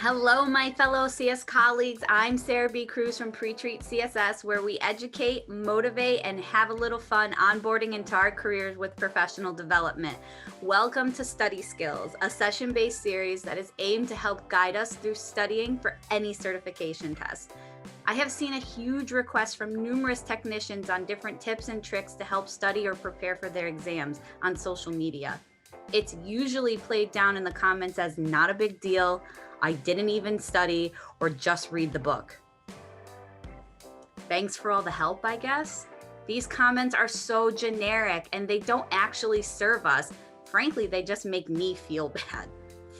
Hello, my fellow CS colleagues. I'm Sarah B. Cruz from PRETREAT CSS, where we educate, motivate, and have a little fun onboarding into our careers with professional development. Welcome to Study Skills, a session-based series that is aimed to help guide us through studying for any certification test. I have seen a huge request from numerous technicians on different tips and tricks to help study or prepare for their exams on social media. It's usually played down in the comments as not a big deal, I didn't even study, or just read the book. Thanks for all the help, I guess. These comments are so generic and they don't actually serve us. Frankly, they just make me feel bad.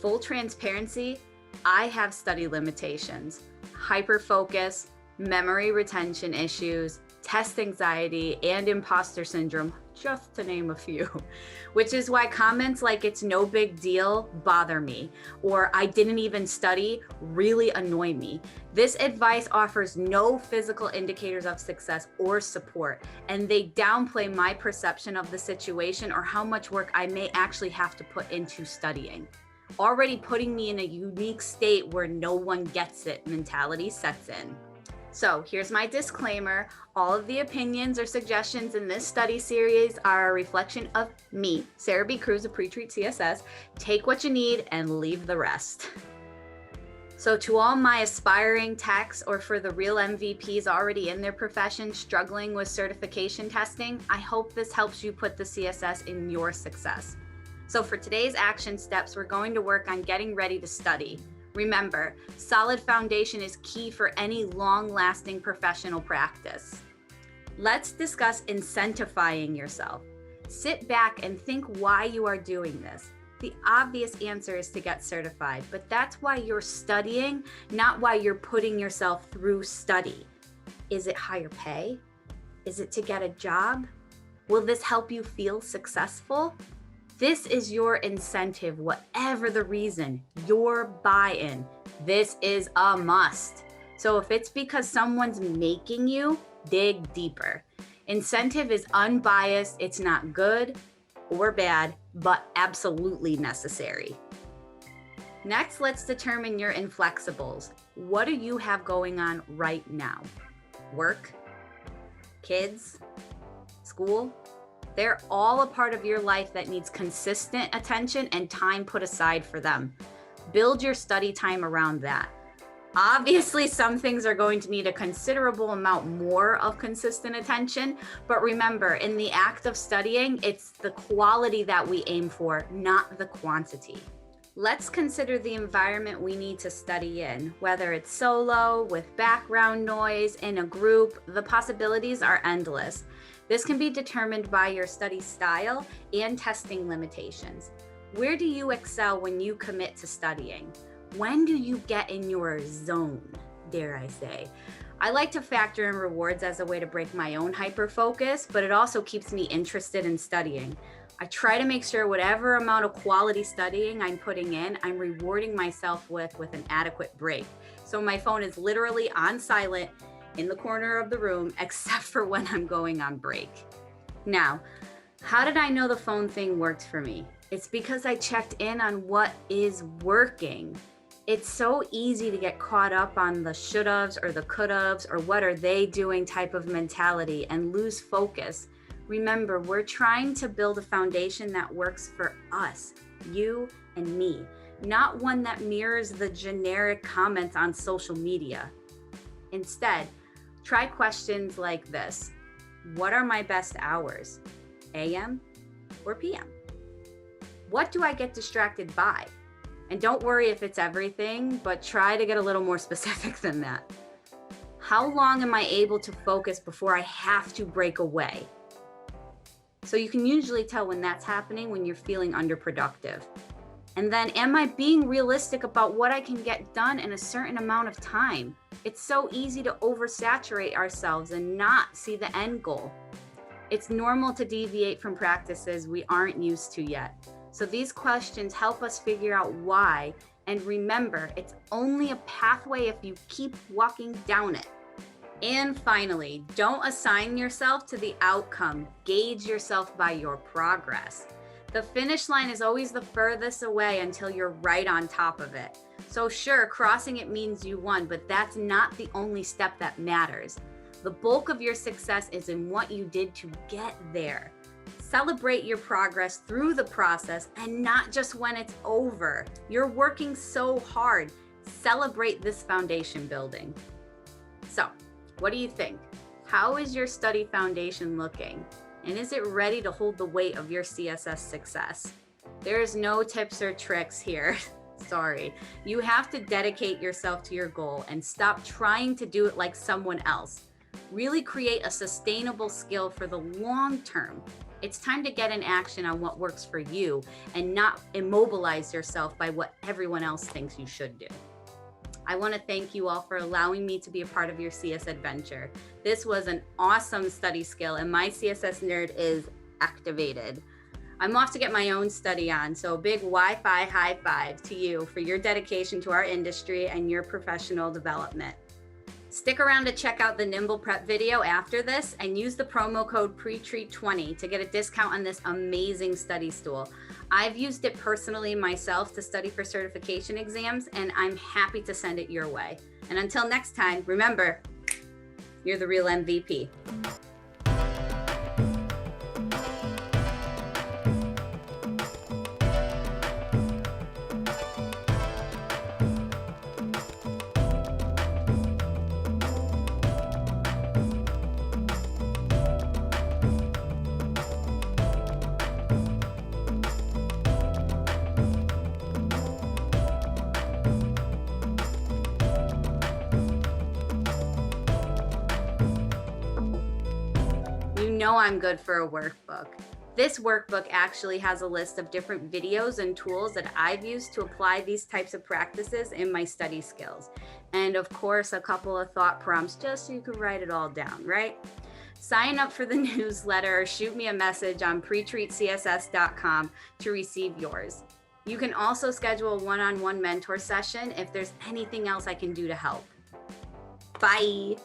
Full transparency, I have study limitations, hyperfocus, memory retention issues, test anxiety, and imposter syndrome, just to name a few, which is why comments like "it's no big deal" bother me, or "I didn't even study" really annoy me. This advice offers no physical indicators of success or support, and they downplay my perception of the situation or how much work I may actually have to put into studying. Already putting me in a unique state where no one gets it mentality sets in. So here's my disclaimer. All of the opinions or suggestions in this study series are a reflection of me, Sarah B. Cruz of PRETREAT CSS. Take what you need and leave the rest. So to all my aspiring techs, or for the real MVPs already in their profession struggling with certification testing, I hope this helps you put the CSS in your success. So for today's action steps, we're going to work on getting ready to study. Remember, solid foundation is key for any long-lasting professional practice. Let's discuss incentivizing yourself. Sit back and think why you are doing this. The obvious answer is to get certified, but that's why you're studying, not why you're putting yourself through study. Is it higher pay? Is it to get a job? Will this help you feel successful? This is your incentive, whatever the reason, your buy-in. This is a must. So if it's because someone's making you, dig deeper. Incentive is unbiased. It's not good or bad, but absolutely necessary. Next, let's determine your inflexibles. What do you have going on right now? Work, kids, school? They're all a part of your life that needs consistent attention and time put aside for them. Build your study time around that. Obviously, some things are going to need a considerable amount more of consistent attention, but remember, in the act of studying, it's the quality that we aim for, not the quantity. Let's consider the environment we need to study in, whether it's solo, with background noise, in a group. The possibilities are endless. This can be determined by your study style and testing limitations. Where do you excel when you commit to studying? When do you get in your zone, dare I say? I like to factor in rewards as a way to break my own hyperfocus, but it also keeps me interested in studying. I try to make sure whatever amount of quality studying I'm putting in, I'm rewarding myself with an adequate break. So my phone is literally on silent in the corner of the room, except for when I'm going on break. Now, how did I know the phone thing worked for me? It's because I checked in on what is working. It's so easy to get caught up on the should-haves or the could-haves or what are they doing type of mentality and lose focus. Remember, we're trying to build a foundation that works for us, you and me, not one that mirrors the generic comments on social media. Instead, try questions like this. What are my best hours? AM or PM? What do I get distracted by? And don't worry if it's everything, but try to get a little more specific than that. How long am I able to focus before I have to break away? So you can usually tell when that's happening when you're feeling underproductive. And then, am I being realistic about what I can get done in a certain amount of time? It's so easy to oversaturate ourselves and not see the end goal. It's normal to deviate from practices we aren't used to yet. So these questions help us figure out why, and remember, it's only a pathway if you keep walking down it. And finally, don't assign yourself to the outcome. Gauge yourself by your progress. The finish line is always the furthest away until you're right on top of it. So sure, crossing it means you won, but that's not the only step that matters. The bulk of your success is in what you did to get there. Celebrate your progress through the process and not just when it's over. You're working so hard. Celebrate this foundation building. So, what do you think? How is your study foundation looking? And is it ready to hold the weight of your CSS success? There's no tips or tricks here. Sorry. You have to dedicate yourself to your goal and stop trying to do it like someone else. Really create a sustainable skill for the long term. It's time to get in action on what works for you and not immobilize yourself by what everyone else thinks you should do. I want to thank you all for allowing me to be a part of your CS adventure. This was an awesome study skill and my CSS nerd is activated. I'm off to get my own study on, so a big Wi-Fi high five to you for your dedication to our industry and your professional development. Stick around to check out the Nimble Prep video after this and use the promo code PRETREAT20 to get a discount on this amazing study tool. I've used it personally myself to study for certification exams, and I'm happy to send it your way. And until next time, remember, you're the real MVP. You know I'm good for a workbook. This workbook actually has a list of different videos and tools that I've used to apply these types of practices in my study skills. And of course, a couple of thought prompts just so you can write it all down, right? Sign up for the newsletter or shoot me a message on PRETREATCSS.com to receive yours. You can also schedule a one-on-one mentor session if there's anything else I can do to help. Bye.